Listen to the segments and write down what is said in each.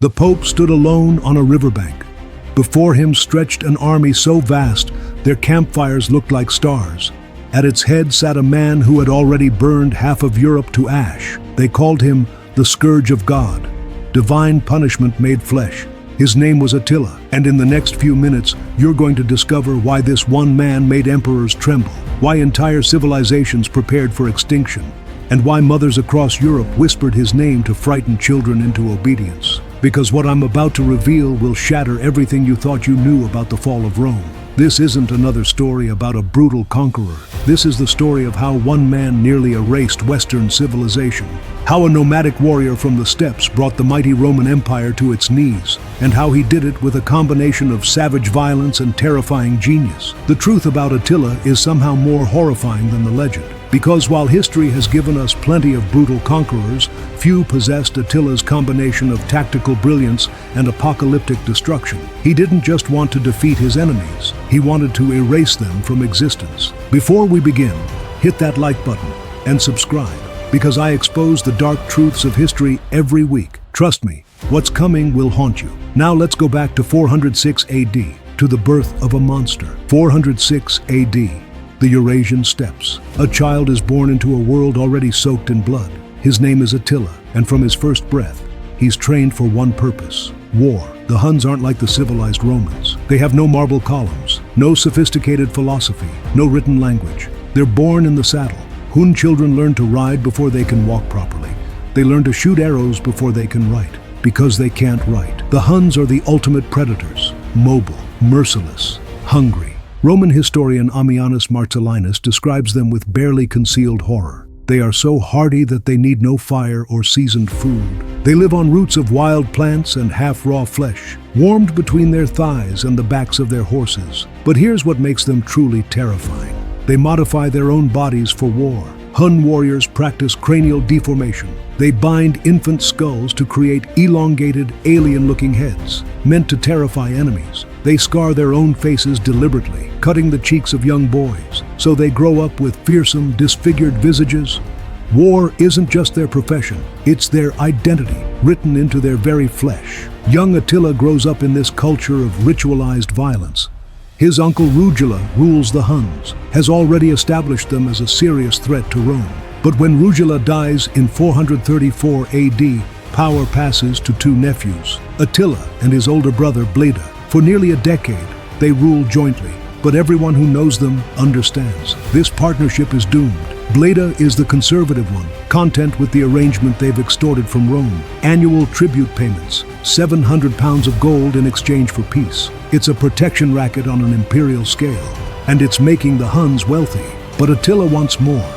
The Pope stood alone on a riverbank. Before him stretched an army so vast, their campfires looked like stars. At its head sat a man who had already burned half of Europe to ash. They called him the Scourge of God, divine punishment made flesh. His name was Attila, and in the next few minutes, you're going to discover why this one man made emperors tremble, why entire civilizations prepared for extinction, and why mothers across Europe whispered his name to frighten children into obedience. Because what I'm about to reveal will shatter everything you thought you knew about the fall of Rome. This isn't another story about a brutal conqueror. This is the story of how one man nearly erased Western civilization, how a nomadic warrior from the steppes brought the mighty Roman Empire to its knees, and how he did it with a combination of savage violence and terrifying genius. The truth about Attila is somehow more horrifying than the legend. Because while history has given us plenty of brutal conquerors, few possessed Attila's combination of tactical brilliance and apocalyptic destruction. He didn't just want to defeat his enemies, he wanted to erase them from existence. Before we begin, hit that like button and subscribe, because I expose the dark truths of history every week. Trust me, what's coming will haunt you. Now let's go back to 406 AD, to the birth of a monster. 406 AD. The Eurasian steppes. A child is born into a world already soaked in blood. His name is Attila, and from his first breath, he's trained for one purpose: war. The Huns aren't like the civilized Romans. They have no marble columns, no sophisticated philosophy, no written language. They're born in the saddle. Hun children learn to ride before they can walk properly. They learn to shoot arrows before they can write, because they can't write. The Huns are the ultimate predators, mobile, merciless, hungry. Roman historian Ammianus Marcellinus describes them with barely concealed horror. They are so hardy that they need no fire or seasoned food. They live on roots of wild plants and half-raw flesh, warmed between their thighs and the backs of their horses. But here's what makes them truly terrifying. They modify their own bodies for war. Hun warriors practice cranial deformation. They bind infant skulls to create elongated, alien-looking heads, meant to terrify enemies. They scar their own faces deliberately, cutting the cheeks of young boys, so they grow up with fearsome, disfigured visages. War isn't just their profession, it's their identity, written into their very flesh. Young Attila grows up in this culture of ritualized violence. His uncle Rugila rules the Huns, has already established them as a serious threat to Rome. But when Rugila dies in 434 AD, power passes to two nephews, Attila and his older brother Bleda. For nearly a decade, they rule jointly, but everyone who knows them understands. This partnership is doomed. Bleda is the conservative one, content with the arrangement they've extorted from Rome. Annual tribute payments, 700 pounds of gold in exchange for peace. It's a protection racket on an imperial scale, and it's making the Huns wealthy. But Attila wants more.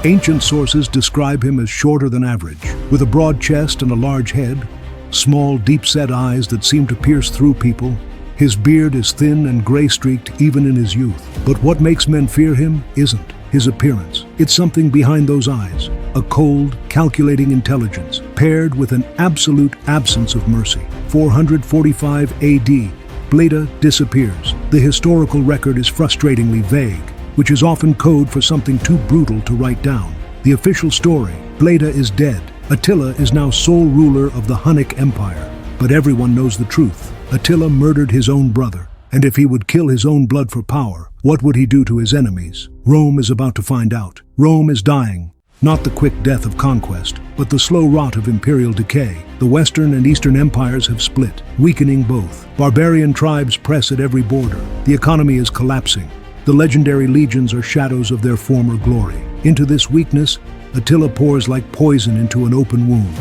Ancient sources describe him as shorter than average, with a broad chest and a large head, small, deep-set eyes that seem to pierce through people. His beard is thin and gray-streaked even in his youth. But what makes men fear him isn't his appearance. It's something behind those eyes, a cold, calculating intelligence, paired with an absolute absence of mercy. 445 AD, Bleda disappears. The historical record is frustratingly vague, which is often code for something too brutal to write down. The official story: Bleda is dead. Attila is now sole ruler of the Hunnic Empire. But everyone knows the truth. Attila murdered his own brother, and if he would kill his own blood for power, what would he do to his enemies? Rome is about to find out. Rome is dying. Not the quick death of conquest, but the slow rot of imperial decay. The Western and Eastern empires have split, weakening both. Barbarian tribes press at every border. The economy is collapsing. The legendary legions are shadows of their former glory. Into this weakness, Attila pours like poison into an open wound.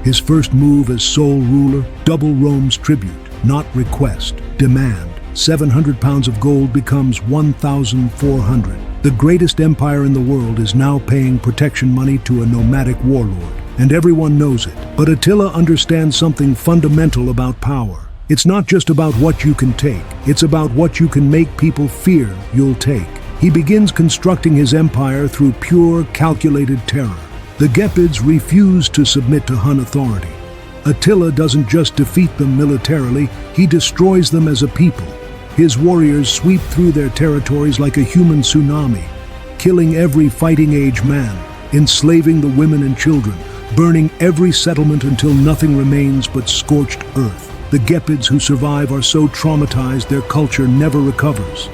His first move as sole ruler: double Rome's tribute. Not request, demand. 700 pounds of gold becomes 1,400. The greatest empire in the world is now paying protection money to a nomadic warlord, and everyone knows it. But Attila understands something fundamental about power. It's not just about what you can take, it's about what you can make people fear you'll take. He begins constructing his empire through pure, calculated terror. The Gepids refuse to submit to Hun authority. Attila doesn't just defeat them militarily, he destroys them as a people. His warriors sweep through their territories like a human tsunami, killing every fighting-age man, enslaving the women and children, burning every settlement until nothing remains but scorched earth. The Gepids who survive are so traumatized their culture never recovers.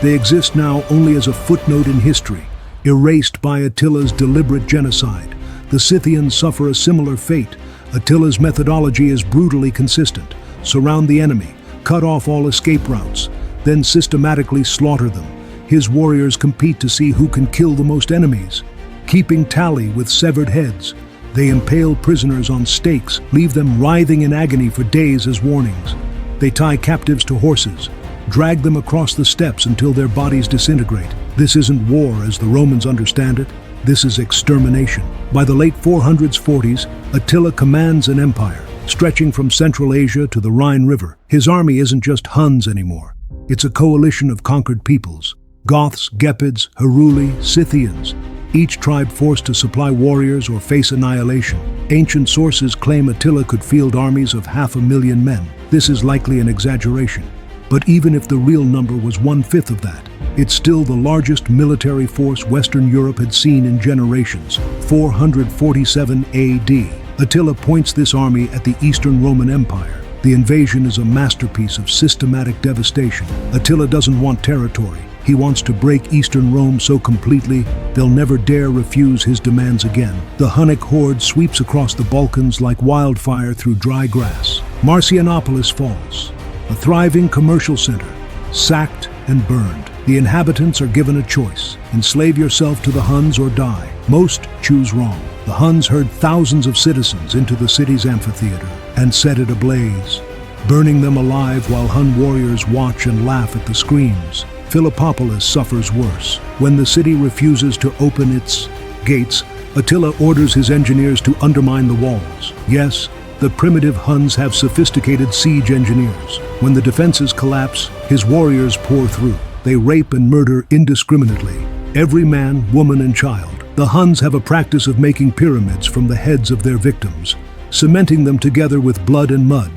They exist now only as a footnote in history, erased by Attila's deliberate genocide. The Scythians suffer a similar fate. Attila's methodology is brutally consistent. Surround the enemy, cut off all escape routes, then systematically slaughter them. His warriors compete to see who can kill the most enemies, keeping tally with severed heads. They impale prisoners on stakes, leave them writhing in agony for days as warnings. They tie captives to horses, drag them across the steppes until their bodies disintegrate. This isn't war as the Romans understand it. This is extermination. By the late 440s, Attila commands an empire, stretching from Central Asia to the Rhine River. His army isn't just Huns anymore. It's a coalition of conquered peoples. Goths, Gepids, Heruli, Scythians. Each tribe forced to supply warriors or face annihilation. Ancient sources claim Attila could field armies of 500,000 men. This is likely an exaggeration. But even if the real number was 1/5 of that, it's still the largest military force Western Europe had seen in generations. 447 AD. Attila points this army at the Eastern Roman Empire. The invasion is a masterpiece of systematic devastation. Attila doesn't want territory. He wants to break Eastern Rome so completely they'll never dare refuse his demands again. The Hunnic horde sweeps across the Balkans like wildfire through dry grass. Marcianopolis falls, a thriving commercial center, sacked and burned. The inhabitants are given a choice: enslave yourself to the Huns or die. Most choose wrong. The Huns herd thousands of citizens into the city's amphitheater and set it ablaze, burning them alive while Hun warriors watch and laugh at the screams. Philippopolis suffers worse. When the city refuses to open its gates, Attila orders his engineers to undermine the walls. Yes, the primitive Huns have sophisticated siege engineers. When the defenses collapse, his warriors pour through. They rape and murder indiscriminately, every man, woman, and child. The Huns have a practice of making pyramids from the heads of their victims, cementing them together with blood and mud.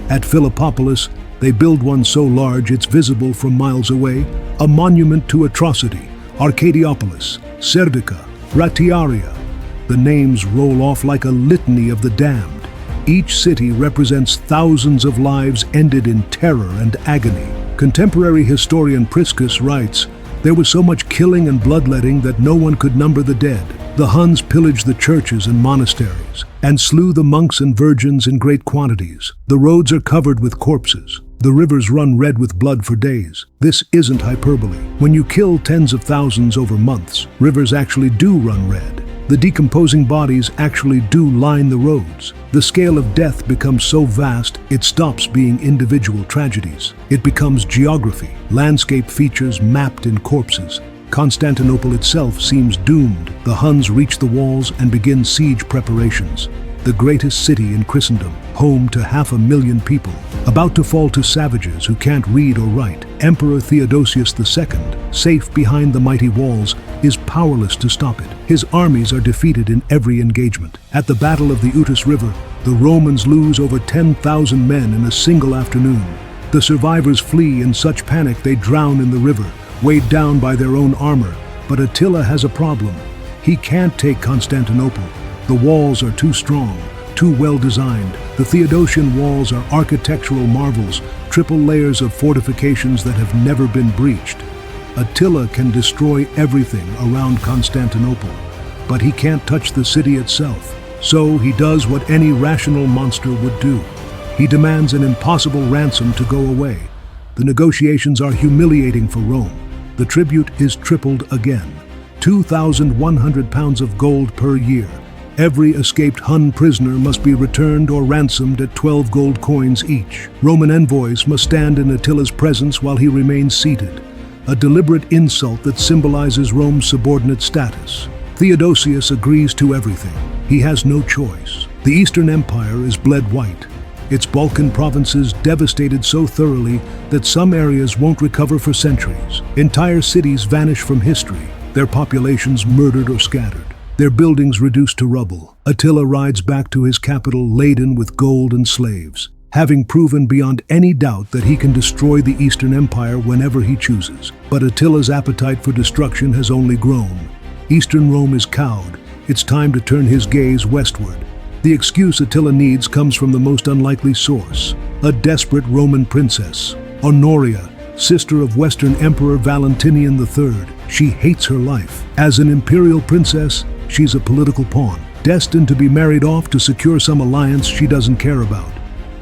At Philippopolis, they build one so large it's visible from miles away, a monument to atrocity. Arcadiopolis, Serdica, Ratiaria. The names roll off like a litany of the damned. Each city represents thousands of lives ended in terror and agony. Contemporary historian Priscus writes, "There was so much killing and bloodletting that no one could number the dead. The Huns pillaged the churches and monasteries, and slew the monks and virgins in great quantities. The roads are covered with corpses. The rivers run red with blood for days." This isn't hyperbole. When you kill tens of thousands over months, rivers actually do run red. The decomposing bodies actually do line the roads. The scale of death becomes so vast, it stops being individual tragedies. It becomes geography, landscape features mapped in corpses. Constantinople itself seems doomed. The Huns reach the walls and begin siege preparations. The greatest city in Christendom, home to 500,000 people, about to fall to savages who can't read or write. Emperor Theodosius II, safe behind the mighty walls, is powerless to stop it. His armies are defeated in every engagement. At the Battle of the Utus River, the Romans lose over 10,000 men in a single afternoon. The survivors flee in such panic they drown in the river, weighed down by their own armor. But Attila has a problem. He can't take Constantinople. The walls are too strong, too well designed. The Theodosian walls are architectural marvels, triple layers of fortifications that have never been breached. Attila can destroy everything around Constantinople, but he can't touch the city itself. So he does what any rational monster would do. He demands an impossible ransom to go away. The negotiations are humiliating for Rome. The tribute is tripled again. 2,100 pounds of gold per year. Every escaped Hun prisoner must be returned or ransomed at 12 gold coins each. Roman envoys must stand in Attila's presence while he remains seated, a deliberate insult that symbolizes Rome's subordinate status. Theodosius agrees to everything. He has no choice. The Eastern Empire is bled white, its Balkan provinces devastated so thoroughly that some areas won't recover for centuries. Entire cities vanish from history, their populations murdered or scattered, their buildings reduced to rubble. Attila rides back to his capital laden with gold and slaves, having proven beyond any doubt that he can destroy the Eastern Empire whenever he chooses. But Attila's appetite for destruction has only grown. Eastern Rome is cowed, It's time to turn his gaze westward. The excuse Attila needs comes from the most unlikely source, a desperate Roman princess, Honoria, sister of Western Emperor Valentinian III. She hates her life. As an imperial princess, she's a political pawn, destined to be married off to secure some alliance she doesn't care about.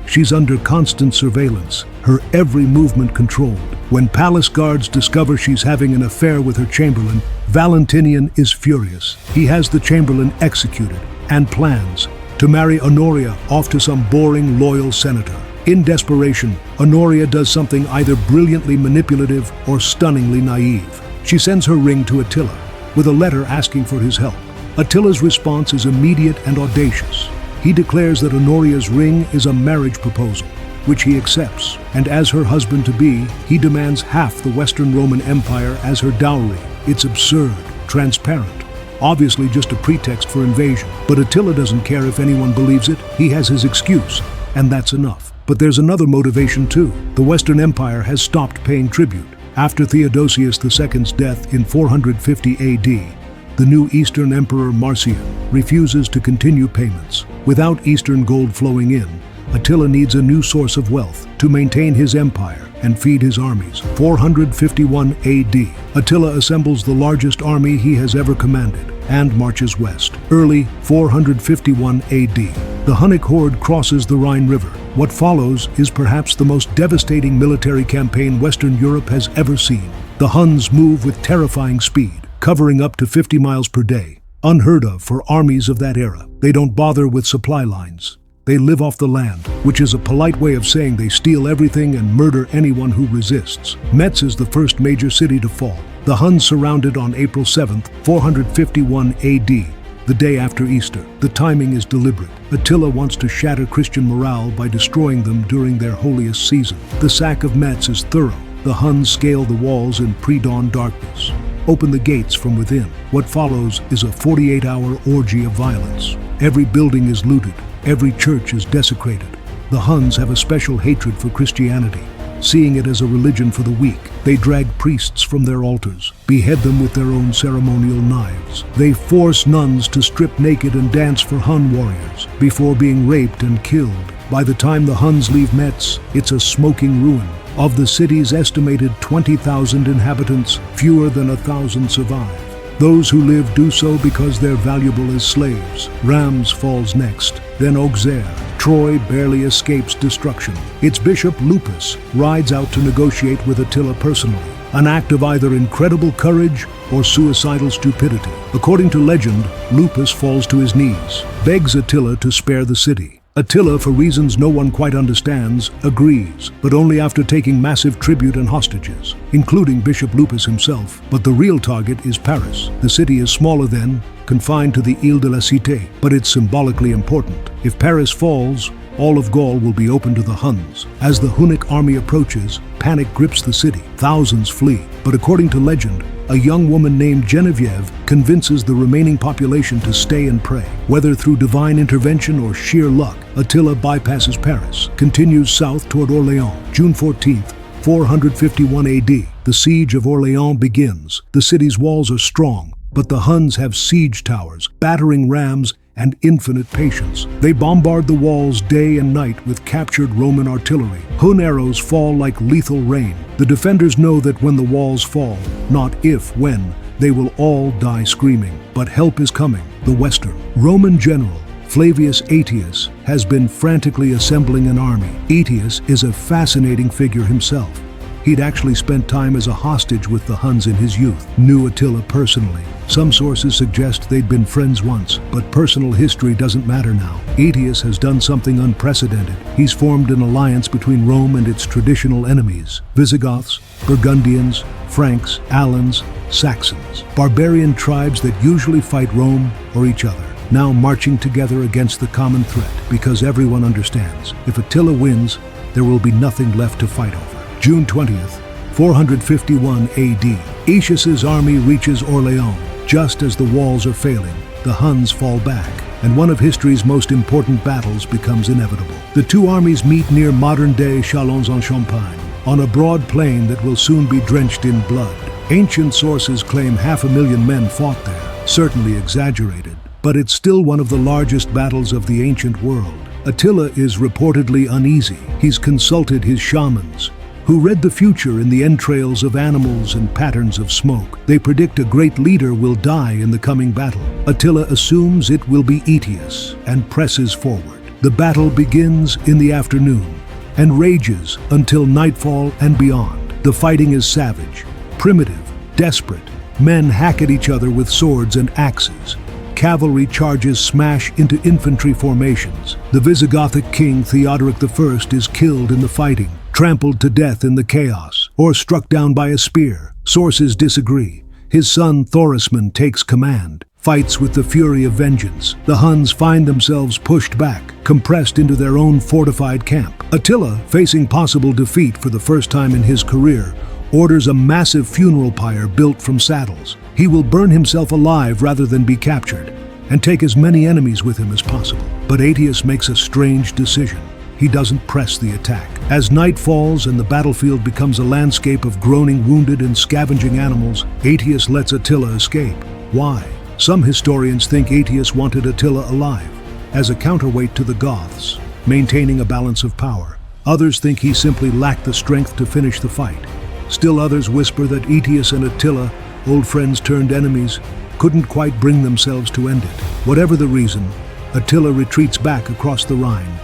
She's under constant surveillance, her every movement controlled. When palace guards discover she's having an affair with her chamberlain, Valentinian is furious. He has the chamberlain executed and plans to marry Honoria off to some boring, loyal senator. In desperation, Honoria does something either brilliantly manipulative or stunningly naive. She sends her ring to Attila, with a letter asking for his help. Attila's response is immediate and audacious. He declares that Honoria's ring is a marriage proposal, which he accepts, and as her husband-to-be, he demands half the Western Roman Empire as her dowry. It's absurd, transparent, obviously just a pretext for invasion. But Attila doesn't care if anyone believes it. He has his excuse, and that's enough. But there's another motivation too. The Western Empire has stopped paying tribute. After Theodosius II's death in 450 AD, the new Eastern Emperor Marcian refuses to continue payments. Without Eastern gold flowing in, Attila needs a new source of wealth to maintain his empire and feed his armies. 451 AD, Attila assembles the largest army he has ever commanded and marches west. Early 451 AD, the Hunnic horde crosses the Rhine River. What follows is perhaps the most devastating military campaign Western Europe has ever seen. The Huns move with terrifying speed, covering up to 50 miles per day, unheard of for armies of that era. They don't bother with supply lines. They live off the land, which is a polite way of saying they steal everything and murder anyone who resists. Metz is the first major city to fall. The Huns surrounded on April 7, 451 AD, the day after Easter. The timing is deliberate. Attila wants to shatter Christian morale by destroying them during their holiest season. The sack of Metz is thorough. The Huns scale the walls in pre-dawn darkness, open the gates from within. What follows is a 48-hour orgy of violence. Every building is looted. Every church is desecrated. The Huns have a special hatred for Christianity, seeing it as a religion for the weak. They drag priests from their altars, behead them with their own ceremonial knives. They force nuns to strip naked and dance for Hun warriors before being raped and killed. By the time the Huns leave Metz, it's a smoking ruin. Of the city's estimated 20,000 inhabitants, fewer than 1,000 survive. Those who live do so because they're valuable as slaves. Rheims falls next, then Auxerre. Troy barely escapes destruction. Its bishop Lupus rides out to negotiate with Attila personally, an act of either incredible courage or suicidal stupidity. According to legend, Lupus falls to his knees, begs Attila to spare the city. Attila, for reasons no one quite understands, agrees, but only after taking massive tribute and hostages, including Bishop Lupus himself. But the real target is Paris. The city is smaller then, confined to the Ile de la Cité, but it's symbolically important. If Paris falls, all of Gaul will be open to the Huns. As the Hunnic army approaches, panic grips the city. Thousands flee. But according to legend, a young woman named Genevieve convinces the remaining population to stay and pray. Whether through divine intervention or sheer luck, Attila bypasses Paris, continues south toward Orléans. June 14th, 451 AD, the siege of Orléans begins. The city's walls are strong, but the Huns have siege towers, battering rams, and infinite patience. They bombard the walls day and night with captured Roman artillery. Hun arrows fall like lethal rain. The defenders know that when the walls fall, not if, when, they will all die screaming. But help is coming. The Western Roman general, Flavius Aetius, has been frantically assembling an army. Aetius is a fascinating figure himself. He'd actually spent time as a hostage with the Huns in his youth, knew Attila personally. Some sources suggest they'd been friends once, but personal history doesn't matter now. Aetius has done something unprecedented. He's formed an alliance between Rome and its traditional enemies: Visigoths, Burgundians, Franks, Alans, Saxons. Barbarian tribes that usually fight Rome or each other, now marching together against the common threat, because everyone understands, if Attila wins, there will be nothing left to fight over. June 20th, 451 AD, Aetius's army reaches Orléans. Just as the walls are failing, the Huns fall back, and one of history's most important battles becomes inevitable. The two armies meet near modern-day Châlons-en-Champagne, on a broad plain that will soon be drenched in blood. Ancient sources claim 500,000 men fought there, certainly exaggerated, but it's still one of the largest battles of the ancient world. Attila is reportedly uneasy. He's consulted his shamans, who read the future in the entrails of animals and patterns of smoke. They predict a great leader will die in the coming battle. Attila assumes it will be Aetius and presses forward. The battle begins in the afternoon and rages until nightfall and beyond. The fighting is savage, primitive, desperate. Men hack at each other with swords and axes. Cavalry charges smash into infantry formations. The Visigothic king Theodoric I is killed in the fighting, trampled to death in the chaos, or struck down by a spear. Sources disagree. His son Thorismund takes command, fights with the fury of vengeance. The Huns find themselves pushed back, compressed into their own fortified camp. Attila, facing possible defeat for the first time in his career, orders a massive funeral pyre built from saddles. He will burn himself alive rather than be captured, and take as many enemies with him as possible. But Aetius makes a strange decision. He doesn't press the attack. As night falls and the battlefield becomes a landscape of groaning wounded and scavenging animals, Aetius lets Attila escape. Why? Some historians think Aetius wanted Attila alive, as a counterweight to the Goths, maintaining a balance of power. Others think he simply lacked the strength to finish the fight. Still others whisper that Aetius and Attila, old friends turned enemies, couldn't quite bring themselves to end it. Whatever the reason, Attila retreats back across the Rhine.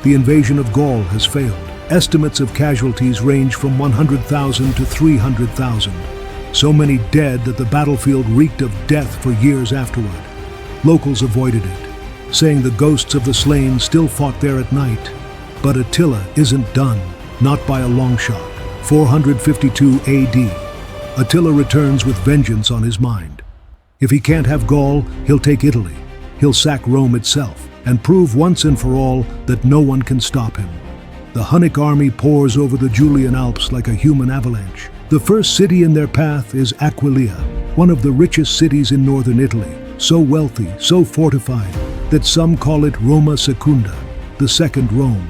The invasion of Gaul has failed. Estimates of casualties range from 100,000 to 300,000. So many dead that the battlefield reeked of death for years afterward. Locals avoided it, saying the ghosts of the slain still fought there at night. But Attila isn't done, not by a long shot. 452 AD. Attila returns with vengeance on his mind. If he can't have Gaul, he'll take Italy. He'll sack Rome itself, and prove once and for all that no one can stop him. The Hunnic army pours over the Julian Alps like a human avalanche. The first city in their path is Aquileia, one of the richest cities in northern Italy, so wealthy, so fortified, that some call it Roma Secunda, the second Rome.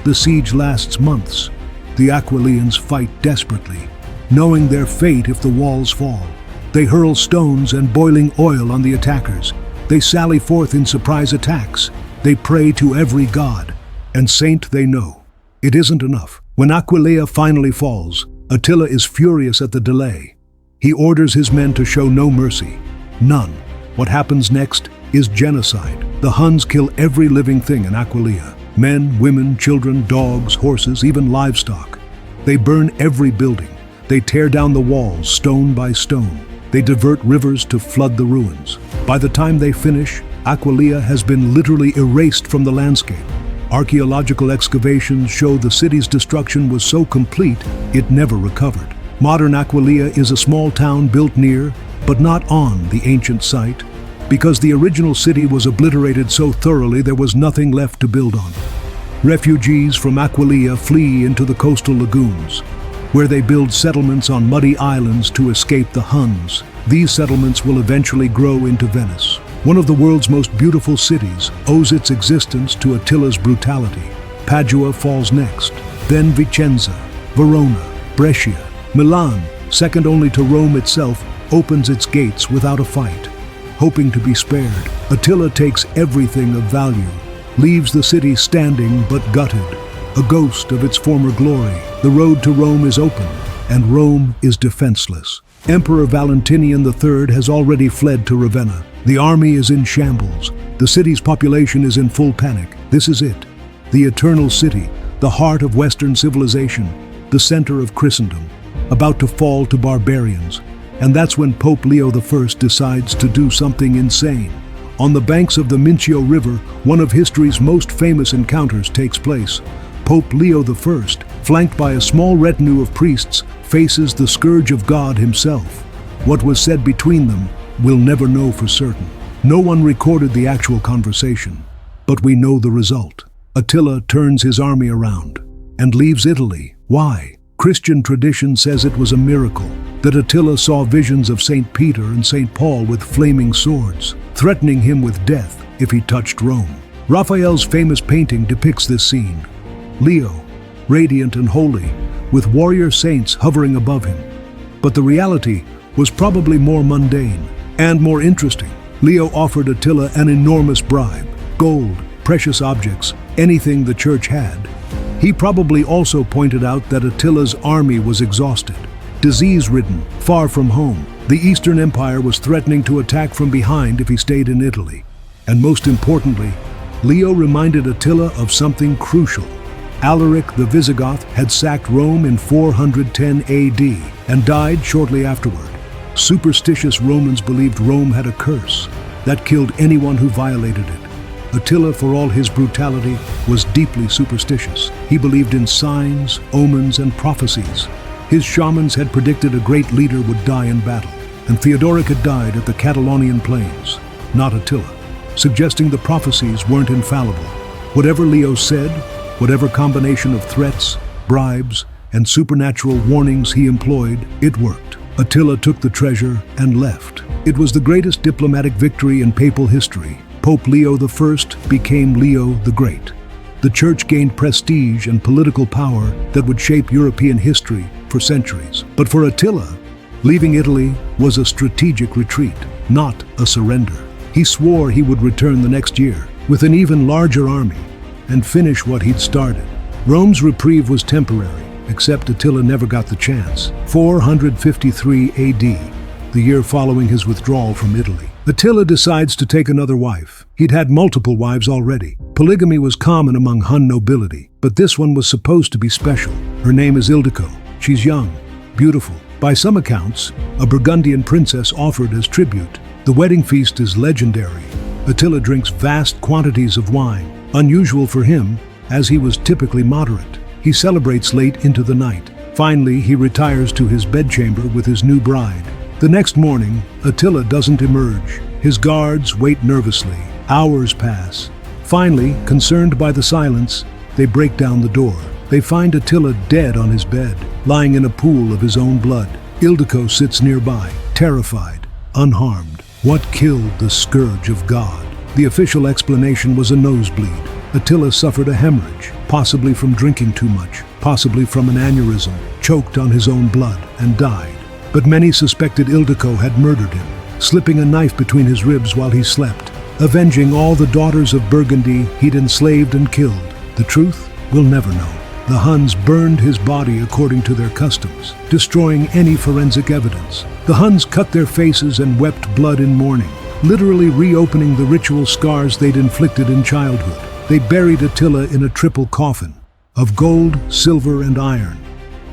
The siege lasts months. The Aquileians fight desperately, knowing their fate if the walls fall. They hurl stones and boiling oil on the attackers. They sally forth in surprise attacks. They pray to every god and saint they know. It isn't enough. When Aquileia finally falls, Attila is furious at the delay. He orders his men to show no mercy. None. What happens next is genocide. The Huns kill every living thing in Aquileia. Men, women, children, dogs, horses, even livestock. They burn every building. They tear down the walls, stone by stone. They divert rivers to flood the ruins. By the time they finish, Aquileia has been literally erased from the landscape. Archaeological excavations show the city's destruction was so complete, it never recovered. Modern Aquileia is a small town built near, but not on, the ancient site. Because the original city was obliterated so thoroughly, there was nothing left to build on. Refugees from Aquileia flee into the coastal lagoons, where they build settlements on muddy islands to escape the Huns. These settlements will eventually grow into Venice. One of the world's most beautiful cities owes its existence to Attila's brutality. Padua falls next, then Vicenza, Verona, Brescia, Milan, second only to Rome itself, opens its gates without a fight. Hoping to be spared, Attila takes everything of value, leaves the city standing but gutted, a ghost of its former glory. The road to Rome is open, and Rome is defenseless. Emperor Valentinian III has already fled to Ravenna. The army is in shambles. The city's population is in full panic. This is it. The eternal city, the heart of Western civilization, the center of Christendom, about to fall to barbarians. And that's when Pope Leo I decides to do something insane. On the banks of the Mincio River, one of history's most famous encounters takes place. Pope Leo I, flanked by a small retinue of priests, faces the Scourge of God himself. What was said between them, we'll never know for certain. No one recorded the actual conversation, but we know the result. Attila turns his army around and leaves Italy. Why? Christian tradition says it was a miracle, that Attila saw visions of St. Peter and St. Paul with flaming swords, threatening him with death if he touched Rome. Raphael's famous painting depicts this scene. Leo, radiant and holy, with warrior saints hovering above him. But the reality was probably more mundane and more interesting. Leo offered Attila an enormous bribe: gold, precious objects, anything the church had. He probably also pointed out that Attila's army was exhausted, disease-ridden, far from home. The Eastern Empire was threatening to attack from behind if he stayed in Italy. And most importantly, Leo reminded Attila of something crucial. Alaric the Visigoth had sacked Rome in 410 AD and died shortly afterward. Superstitious Romans believed Rome had a curse that killed anyone who violated it. Attila, for all his brutality, was deeply superstitious. He believed in signs, omens, and prophecies. His shamans had predicted a great leader would die in battle, and Theodoric had died at the Catalonian plains, not Attila, suggesting the prophecies weren't infallible. Whatever Leo said, whatever combination of threats, bribes, and supernatural warnings he employed, it worked. Attila took the treasure and left. It was the greatest diplomatic victory in papal history. Pope Leo I became Leo the Great. The church gained prestige and political power that would shape European history for centuries. But for Attila, leaving Italy was a strategic retreat, not a surrender. He swore he would return the next year with an even larger army and finish what he'd started. Rome's reprieve was temporary, except Attila never got the chance. 453 AD, the year following his withdrawal from Italy. Attila decides to take another wife. He'd had multiple wives already. Polygamy was common among Hun nobility, but this one was supposed to be special. Her name is Ildiko. She's young, beautiful. By some accounts, a Burgundian princess offered as tribute. The wedding feast is legendary. Attila drinks vast quantities of wine, unusual for him, as he was typically moderate. He celebrates late into the night. Finally, he retires to his bedchamber with his new bride. The next morning, Attila doesn't emerge. His guards wait nervously. Hours pass. Finally, concerned by the silence, they break down the door. They find Attila dead on his bed, lying in a pool of his own blood. Ildiko sits nearby, terrified, unharmed. What killed the Scourge of God? The official explanation was a nosebleed. Attila suffered a hemorrhage, possibly from drinking too much, possibly from an aneurysm, choked on his own blood, and died. But many suspected Ildiko had murdered him, slipping a knife between his ribs while he slept, avenging all the daughters of Burgundy he'd enslaved and killed. The truth? We'll never know. The Huns burned his body according to their customs, destroying any forensic evidence. The Huns cut their faces and wept blood in mourning, literally reopening the ritual scars they'd inflicted in childhood. They buried Attila in a triple coffin of gold, silver, and iron,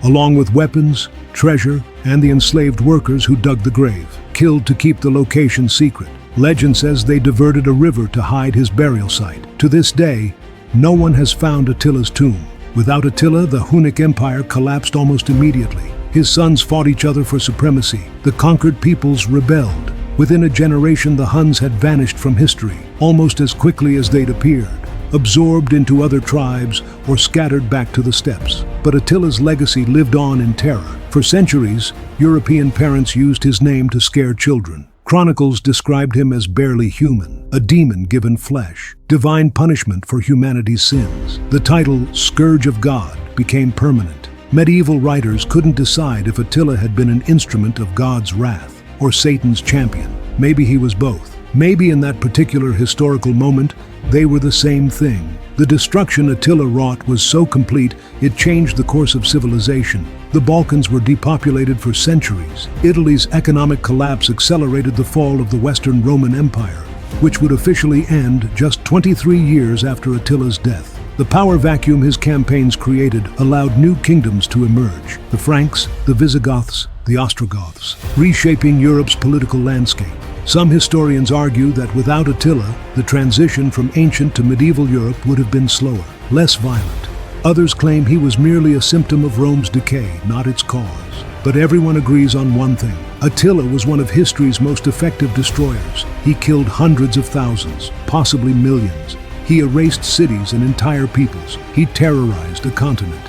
along with weapons, treasure, and the enslaved workers who dug the grave, killed to keep the location secret. Legend says they diverted a river to hide his burial site. To this day, no one has found Attila's tomb. Without Attila, the Hunnic Empire collapsed almost immediately. His sons fought each other for supremacy. The conquered peoples rebelled. Within a generation, the Huns had vanished from history, almost as quickly as they'd appeared, absorbed into other tribes or scattered back to the steppes. But Attila's legacy lived on in terror. For centuries, European parents used his name to scare children. Chronicles described him as barely human, a demon given flesh, divine punishment for humanity's sins. The title Scourge of God became permanent. Medieval writers couldn't decide if Attila had been an instrument of God's wrath or Satan's champion. Maybe he was both. Maybe in that particular historical moment, they were the same thing. The destruction Attila wrought was so complete, it changed the course of civilization. The Balkans were depopulated for centuries. Italy's economic collapse accelerated the fall of the Western Roman Empire, which would officially end just 23 years after Attila's death. The power vacuum his campaigns created allowed new kingdoms to emerge: the Franks, the Visigoths, the Ostrogoths, reshaping Europe's political landscape. Some historians argue that without Attila, the transition from ancient to medieval Europe would have been slower, less violent. Others claim he was merely a symptom of Rome's decay, not its cause. But everyone agrees on one thing: Attila was one of history's most effective destroyers. He killed hundreds of thousands, possibly millions. He erased cities and entire peoples. He terrorized a continent.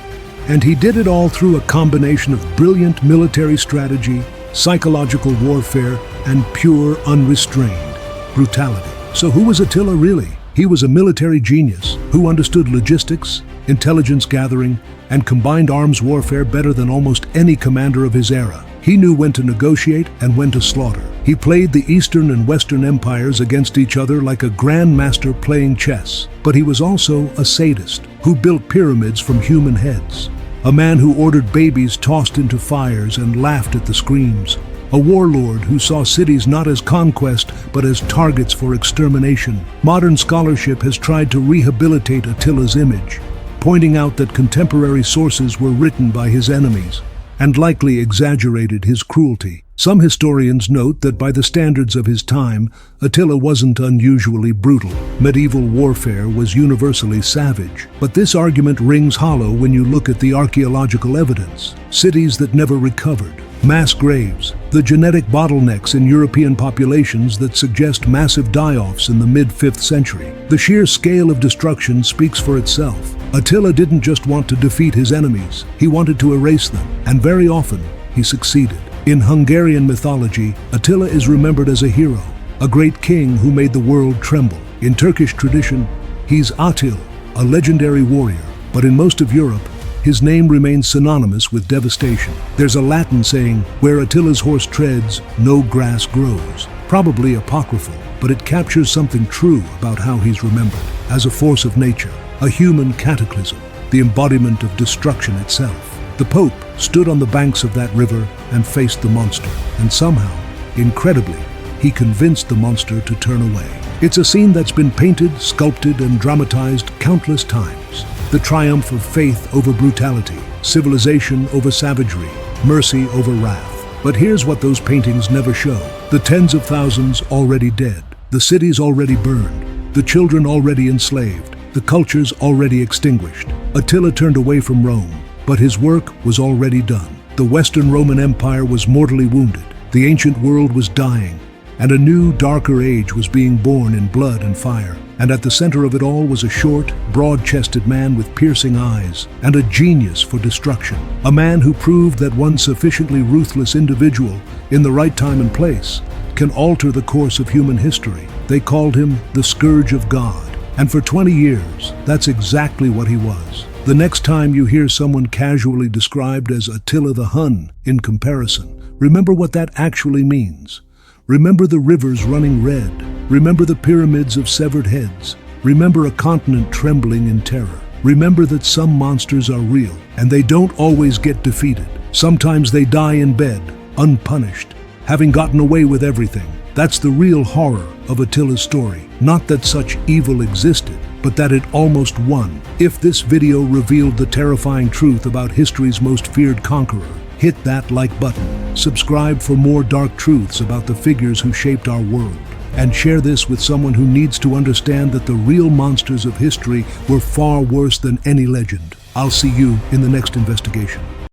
And he did it all through a combination of brilliant military strategy, psychological warfare, and pure, unrestrained brutality. So who was Attila really? He was a military genius who understood logistics, intelligence gathering, and combined arms warfare better than almost any commander of his era. He knew when to negotiate and when to slaughter. He played the Eastern and Western empires against each other like a grandmaster playing chess. But he was also a sadist who built pyramids from human heads. A man who ordered babies tossed into fires and laughed at the screams. A warlord who saw cities not as conquest but as targets for extermination. Modern scholarship has tried to rehabilitate Attila's image, pointing out that contemporary sources were written by his enemies and likely exaggerated his cruelty. Some historians note that by the standards of his time, Attila wasn't unusually brutal. Medieval warfare was universally savage. But this argument rings hollow when you look at the archaeological evidence. Cities that never recovered, mass graves, the genetic bottlenecks in European populations that suggest massive die-offs in the mid-5th century. The sheer scale of destruction speaks for itself. Attila didn't just want to defeat his enemies, he wanted to erase them, and very often he succeeded. In Hungarian mythology, Attila is remembered as a hero, a great king who made the world tremble. In Turkish tradition, he's Attila, a legendary warrior, but in most of Europe, his name remains synonymous with devastation. There's a Latin saying, "Where Attila's horse treads, no grass grows." Probably apocryphal, but it captures something true about how he's remembered. As a force of nature, a human cataclysm, the embodiment of destruction itself. The Pope stood on the banks of that river and faced the monster, and somehow, incredibly, he convinced the monster to turn away. It's a scene that's been painted, sculpted, and dramatized countless times. The triumph of faith over brutality, civilization over savagery, mercy over wrath. But here's what those paintings never show. The tens of thousands already dead, the cities already burned, the children already enslaved, the cultures already extinguished. Attila turned away from Rome, but his work was already done. The Western Roman Empire was mortally wounded. The ancient world was dying, and a new, darker age was being born in blood and fire. And at the center of it all was a short, broad-chested man with piercing eyes and a genius for destruction. A man who proved that one sufficiently ruthless individual, in the right time and place, can alter the course of human history. They called him the Scourge of God. And for 20 years, that's exactly what he was. The next time you hear someone casually described as Attila the Hun in comparison, remember what that actually means. Remember the rivers running red. Remember the pyramids of severed heads. Remember a continent trembling in terror. Remember that some monsters are real, and they don't always get defeated. Sometimes they die in bed, unpunished, having gotten away with everything. That's the real horror of Attila's story. Not that such evil existed, but that it almost won. If this video revealed the terrifying truth about history's most feared conqueror, hit that like button. Subscribe for more dark truths about the figures who shaped our world. And share this with someone who needs to understand that the real monsters of history were far worse than any legend. I'll see you in the next investigation.